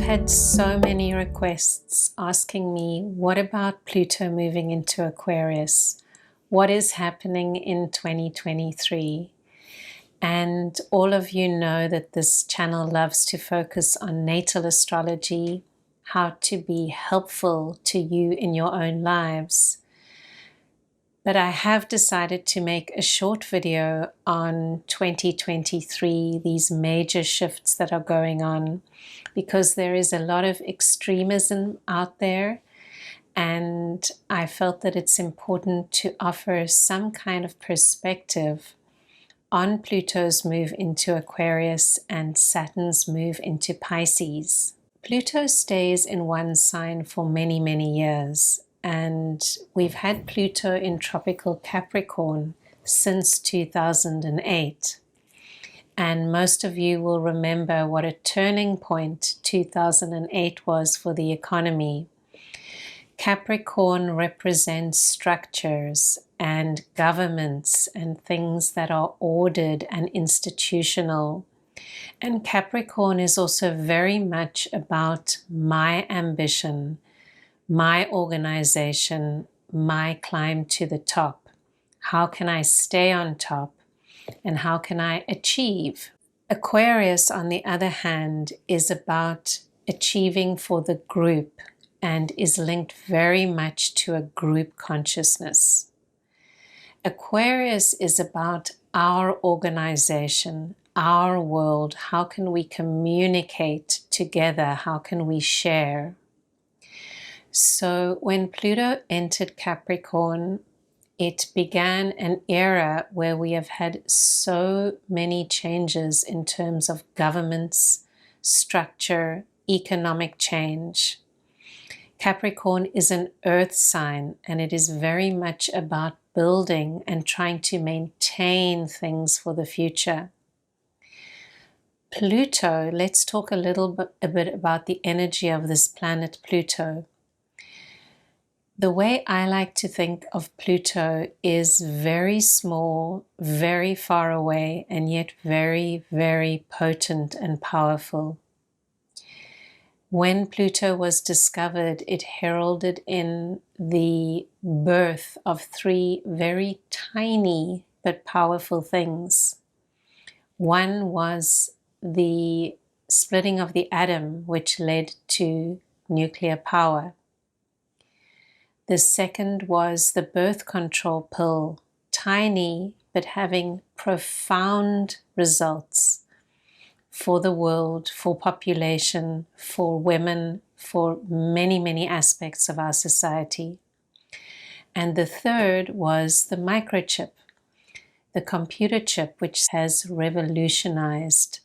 had so many requests asking me, what about Pluto moving into Aquarius? What is happening in 2023? And all of you know that this channel loves to focus on natal astrology, how to be helpful to you in your own lives. But I have decided to make a short video on 2023, these major shifts that are going on, because there is a lot of extremism out there, and I felt that it's important to offer some kind of perspective on Pluto's move into Aquarius and Saturn's move into Pisces. Pluto stays in one sign for many, many years. And we've had Pluto in tropical Capricorn since 2008. And most of you will remember what a turning point 2008 was for the economy. Capricorn represents structures and governments and things that are ordered and institutional. And Capricorn is also very much about my ambition, my organization, my climb to the top. How can I stay on top? And how can I achieve? Aquarius, on the other hand, is about achieving for the group and is linked very much to a group consciousness. Aquarius is about our organization, our world. How can we communicate together? How can we share? So when Pluto entered Capricorn, it began an era where we have had so many changes in terms of governments, structure, economic change. Capricorn is an earth sign, and it is very much about building and trying to maintain things for the future. Pluto, let's talk a bit about the energy of this planet Pluto. The way I like to think of Pluto is very small, very far away, and yet very, very potent and powerful. When Pluto was discovered, it heralded in the birth of three very tiny but powerful things. One was the splitting of the atom, which led to nuclear power. The second was the birth control pill, tiny but having profound results for the world, for population, for women, for many, many aspects of our society. And the third was the microchip, the computer chip, which has revolutionized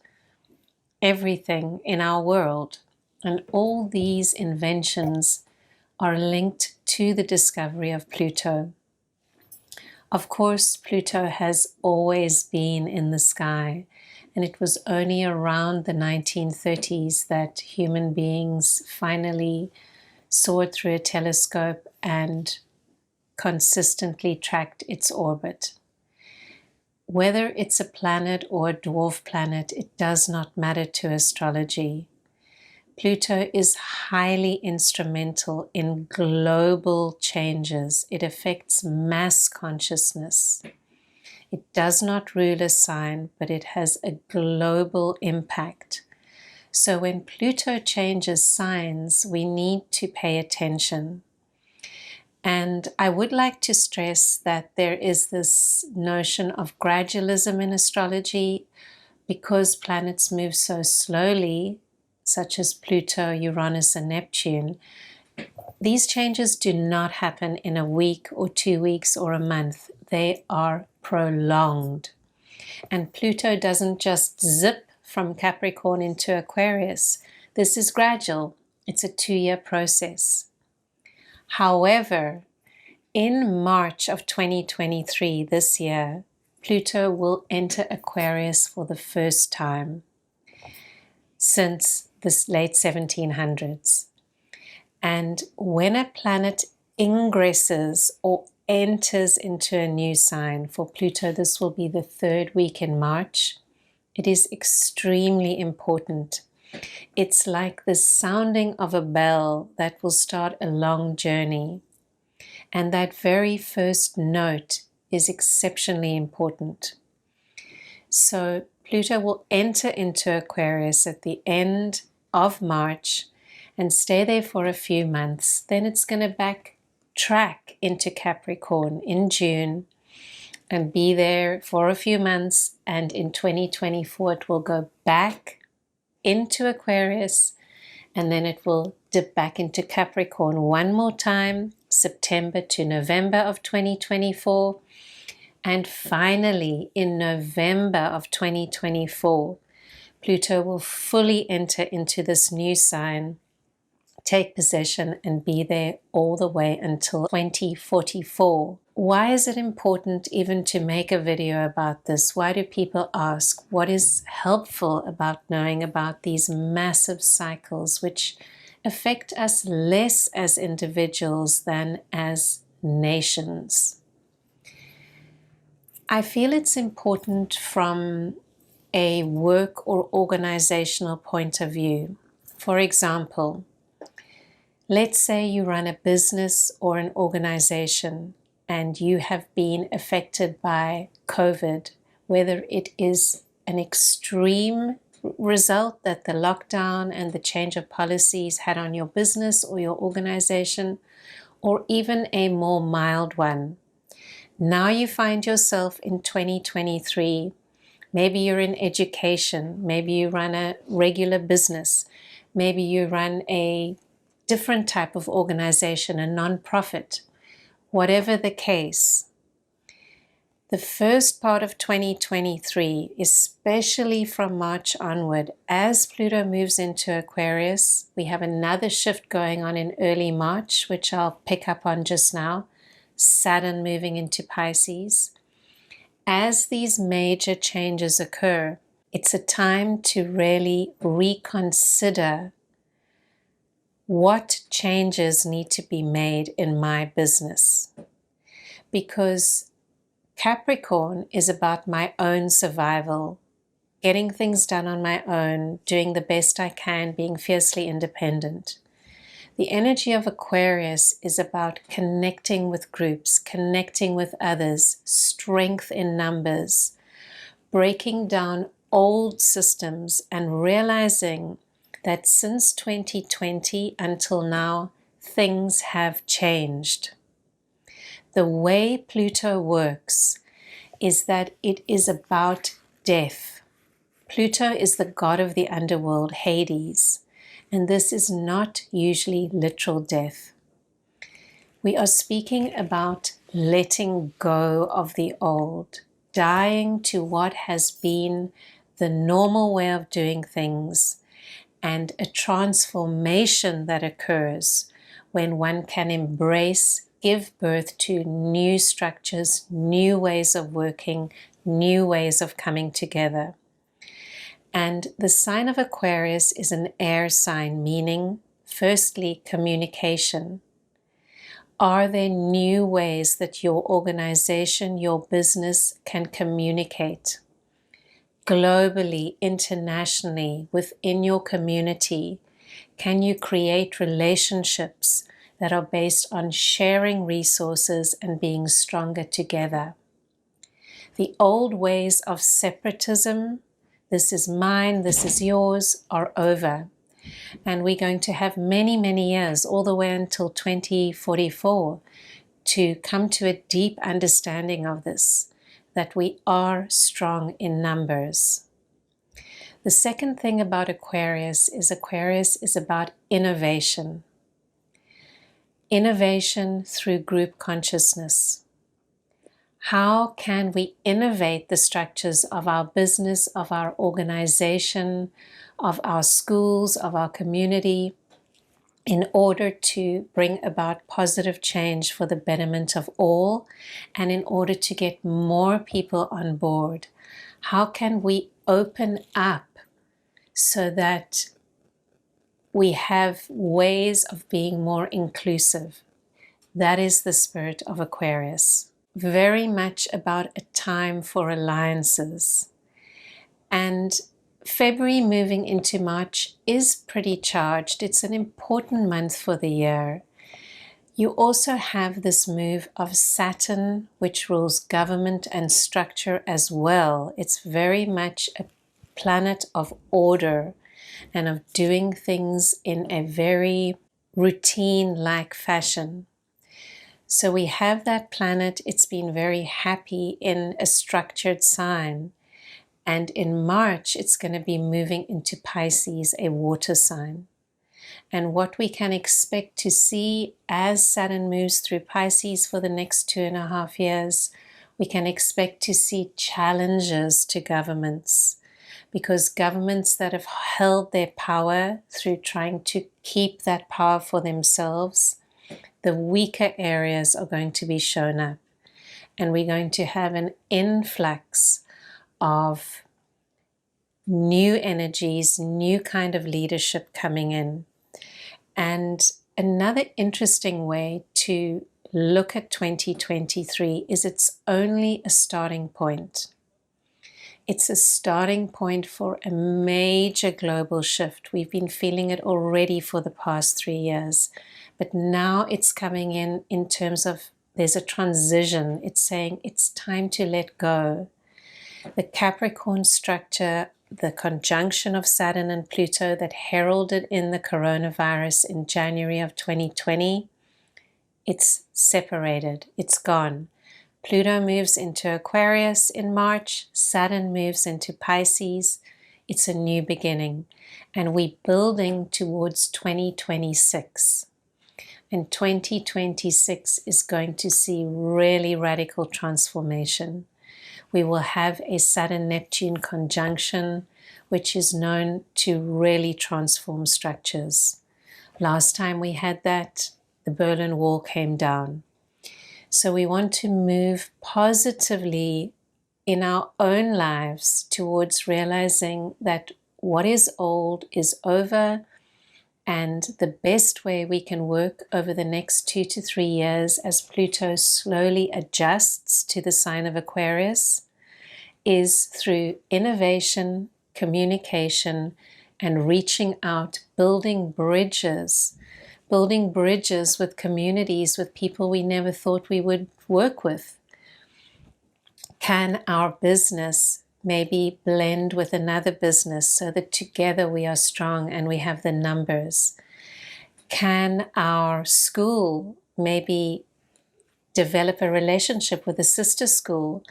everything in our world. And all these inventions are linked to the discovery of Pluto. Of course, Pluto has always been in the sky, and it was only around the 1930s that human beings finally saw it through a telescope and consistently tracked its orbit. Whether it's a planet or a dwarf planet, it does not matter to astrology. Pluto is highly instrumental in global changes. It affects mass consciousness. It does not rule a sign, but it has a global impact. So when Pluto changes signs, we need to pay attention. And I would like to stress that there is this notion of gradualism in astrology. Because planets move so slowly, such as Pluto, Uranus, and Neptune, these changes do not happen in a week or 2 weeks or a month. They are prolonged. And Pluto doesn't just zip from Capricorn into Aquarius. This is gradual. It's a 2-year process. However, in March of 2023, this year, Pluto will enter Aquarius for the first time since the late 1700s. And when a planet ingresses or enters into a new sign, for Pluto this will be the 3rd week in March, it is extremely important It's like the sounding of a bell that will start a long journey. And that very first note is exceptionally important. So Pluto will enter into Aquarius at the end of March and stay there for a few months. Then it's going to backtrack into Capricorn in June and be there for a few months. And in 2024, it will go back into Aquarius, and then it will dip back into Capricorn one more time, September to November of 2024. And finally, in November of 2024, Pluto will fully enter into this new sign, take possession, and be there all the way until 2044. Why is it important even to make a video about this? Why do people ask? What is helpful about knowing about these massive cycles which affect us less as individuals than as nations? I feel it's important from a work or organizational point of view. For example, let's say you run a business or an organization and you have been affected by COVID, whether it is an extreme result that the lockdown and the change of policies had on your business or your organization, or even a more mild one. Now you find yourself in 2023. Maybe you're in education. Maybe you run a regular business. Maybe you run a different type of organization, a non-profit. Whatever the case, the first part of 2023, especially from March onward, as Pluto moves into Aquarius, we have another shift going on in early March, which I'll pick up on just now, Saturn moving into Pisces. As these major changes occur, it's a time to really reconsider what changes need to be made in my business. Because Capricorn is about my own survival, getting things done on my own, doing the best I can, being fiercely independent. The energy of Aquarius is about connecting with groups, connecting with others, strength in numbers, breaking down old systems and realizing that since 2020 until now, things have changed. The way Pluto works is that it is about death. Pluto is the god of the underworld, Hades, and this is not usually literal death. We are speaking about letting go of the old, dying to what has been the normal way of doing things, and a transformation that occurs when one can embrace, give birth to new structures, new ways of working, new ways of coming together. And the sign of Aquarius is an air sign, meaning, firstly, communication. Are there new ways that your organization, your business can communicate? Globally, internationally, within your community, can you create relationships that are based on sharing resources and being stronger together? The old ways of separatism, this is mine, this is yours, are over. And we're going to have many, many years, all the way until 2044, to come to a deep understanding of this, that we are strong in numbers. The second thing about Aquarius is about innovation. Innovation through group consciousness. How can we innovate the structures of our business, of our organization, of our schools, of our community, in order to bring about positive change for the betterment of all, and in order to get more people on board? How can we open up so that we have ways of being more inclusive? That is the spirit of Aquarius. Very much about a time for alliances. And February moving into March is pretty charged. It's an important month for the year. You also have this move of Saturn, which rules government and structure as well. It's very much a planet of order and of doing things in a very routine-like fashion. So we have that planet. It's been very happy in a structured sign. And in March, it's going to be moving into Pisces, a water sign. And what we can expect to see as Saturn moves through Pisces for the next 2.5 years, we can expect to see challenges to governments, because governments that have held their power through trying to keep that power for themselves, the weaker areas are going to be shown up. And we're going to have an influx of new energies, new kind of leadership coming in. And another interesting way to look at 2023 is it's only a starting point. It's a starting point for a major global shift. We've been feeling it already for the past 3 years, but now it's coming in terms of there's a transition. It's saying it's time to let go. The Capricorn structure, the conjunction of Saturn and Pluto that heralded in the coronavirus in January of 2020, it's separated, it's gone. Pluto moves into Aquarius in March, Saturn moves into Pisces. It's a new beginning, and we're building towards 2026. And 2026 is going to see really radical transformation. We will have a Saturn-Neptune conjunction, which is known to really transform structures. Last time we had that, the Berlin Wall came down. So we want to move positively in our own lives towards realizing that what is old is over, and the best way we can work over the next 2 to 3 years as Pluto slowly adjusts to the sign of Aquarius is through innovation, communication, and reaching out, building bridges with communities, with people we never thought we would work with. Can our business maybe blend with another business so that together we are strong and we have the numbers? Can our school maybe develop a relationship with a sister school,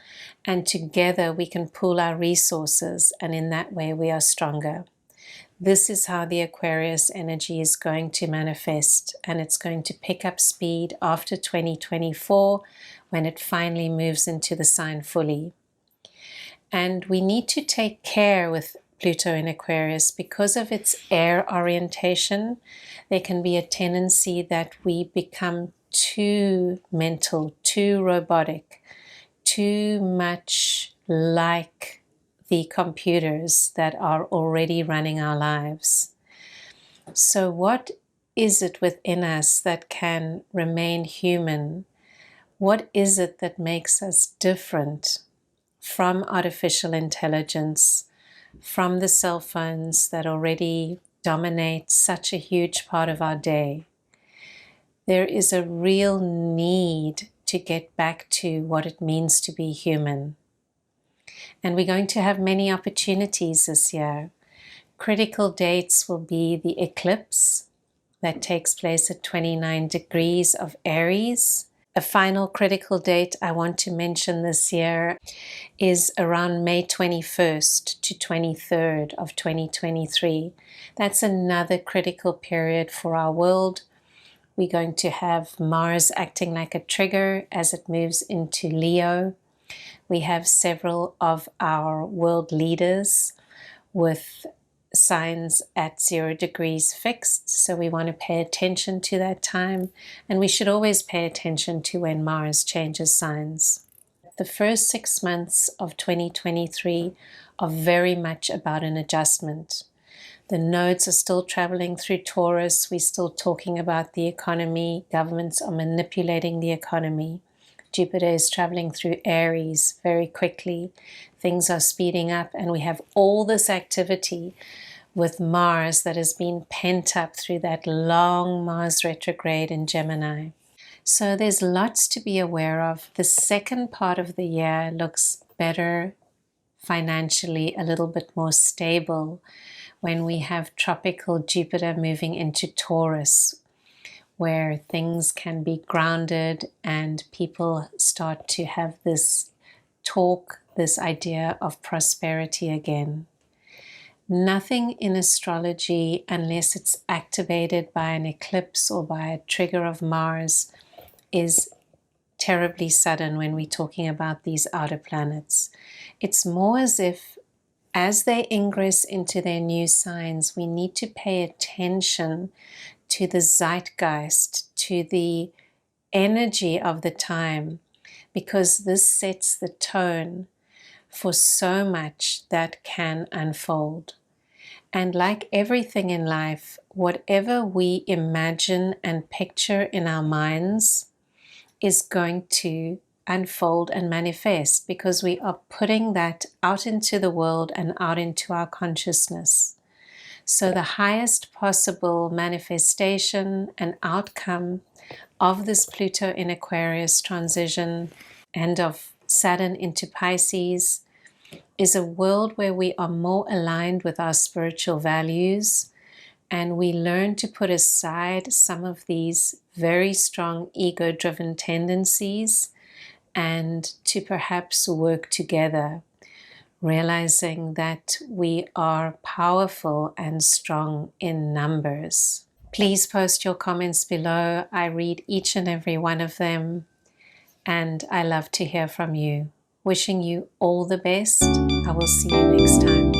and together we can pool our resources, and in that way we are stronger? This is how the Aquarius energy is going to manifest, and it's going to pick up speed after 2024 when it finally moves into the sign fully. And we need to take care with Pluto in Aquarius because of its air orientation. There can be a tendency that we become too mental, too robotic, too much like the computers that are already running our lives. So what is it within us that can remain human? What is it that makes us different from artificial intelligence, from the cell phones that already dominate such a huge part of our day? There is a real need to get back to what it means to be human. And we're going to have many opportunities this year. Critical dates will be the eclipse that takes place at 29 degrees of Aries. A final critical date I want to mention this year is around May 21st to 23rd of 2023. That's another critical period for our world. We're going to have Mars acting like a trigger as it moves into Leo. We have several of our world leaders with signs at 0 degrees fixed, so we want to pay attention to that time, and we should always pay attention to when Mars changes signs. The first 6 months of 2023 are very much about an adjustment. The nodes are still traveling through Taurus. We're still talking about the economy. Governments are manipulating the economy. Jupiter is traveling through Aries very quickly. Things are speeding up, and we have all this activity with Mars that has been pent up through that long Mars retrograde in Gemini. So there's lots to be aware of. The second part of the year looks better financially, a little bit more stable when we have tropical Jupiter moving into Taurus, where things can be grounded and people start to have this talk, this idea of prosperity again. Nothing in astrology, unless it's activated by an eclipse or by a trigger of Mars, is terribly sudden when we're talking about these outer planets. It's more as if, as they ingress into their new signs, we need to pay attention to the zeitgeist, to the energy of the time, because this sets the tone for so much that can unfold. And like everything in life, whatever we imagine and picture in our minds is going to unfold and manifest, because we are putting that out into the world and out into our consciousness. So the highest possible manifestation and outcome of this Pluto in Aquarius transition and of Saturn into Pisces is a world where we are more aligned with our spiritual values, and we learn to put aside some of these very strong ego-driven tendencies and to perhaps work together, realizing that we are powerful and strong in numbers. Please post your comments below. I read each and every one of them, and I love to hear from you. Wishing you all the best. I will see you next time.